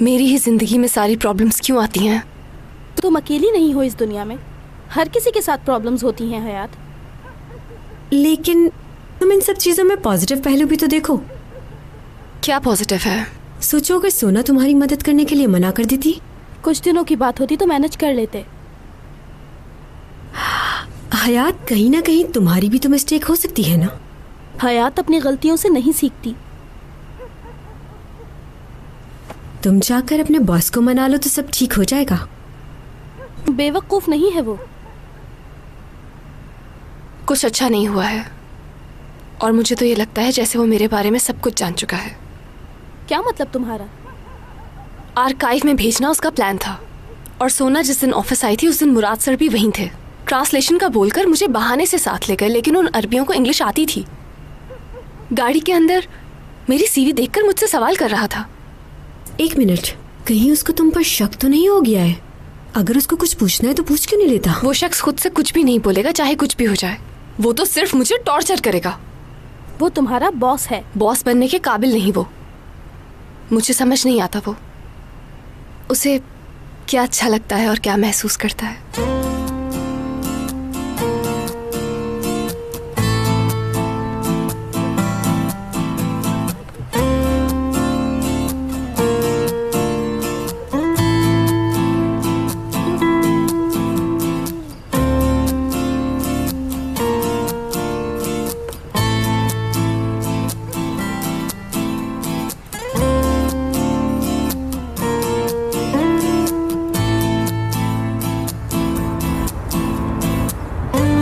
मेरी ही जिंदगी में सारी प्रॉब्लम्स क्यों आती हैं? तुम अकेली नहीं हो इस दुनिया में, हर किसी के साथ प्रॉब्लम्स होती हैं हयात। लेकिन तुम इन सब चीजों में पॉजिटिव पहलू भी तो देखो। क्या पॉजिटिव है? सोचो अगर सोना तुम्हारी मदद करने के लिए मना कर देती। कुछ दिनों की बात होती तो मैनेज कर लेते। हयात, कहीं ना कहीं तुम्हारी भी तो मिस्टेक हो सकती है ना। हयात अपनी गलतियों से नहीं सीखती। तुम जाकर अपने बॉस को मना लो तो सब ठीक हो जाएगा। बेवकूफ नहीं है वो। कुछ अच्छा नहीं हुआ है और मुझे तो ये लगता है जैसे वो मेरे बारे में सब कुछ जान चुका है। क्या मतलब तुम्हारा? आर्काइव में भेजना उसका प्लान था और सोना जिस दिन ऑफिस आई थी उस दिन मुराद सर भी वहीं थे। ट्रांसलेशन का बोलकर मुझे बहाने से साथ ले गए, लेकिन उन अरबियों को इंग्लिश आती थी। गाड़ी के अंदर मेरी सीवी देखकर मुझसे सवाल कर रहा था। एक मिनट, कहीं उसको तुम पर शक तो नहीं हो गया है? अगर उसको कुछ पूछना है तो पूछ क्यों नहीं लेता? वो शख्स खुद से कुछ भी नहीं बोलेगा, चाहे कुछ भी हो जाए। वो तो सिर्फ मुझे टॉर्चर करेगा। वो तुम्हारा बॉस है। बॉस बनने के काबिल नहीं वो। मुझे समझ नहीं आता वो उसे क्या अच्छा लगता है और क्या महसूस करता है।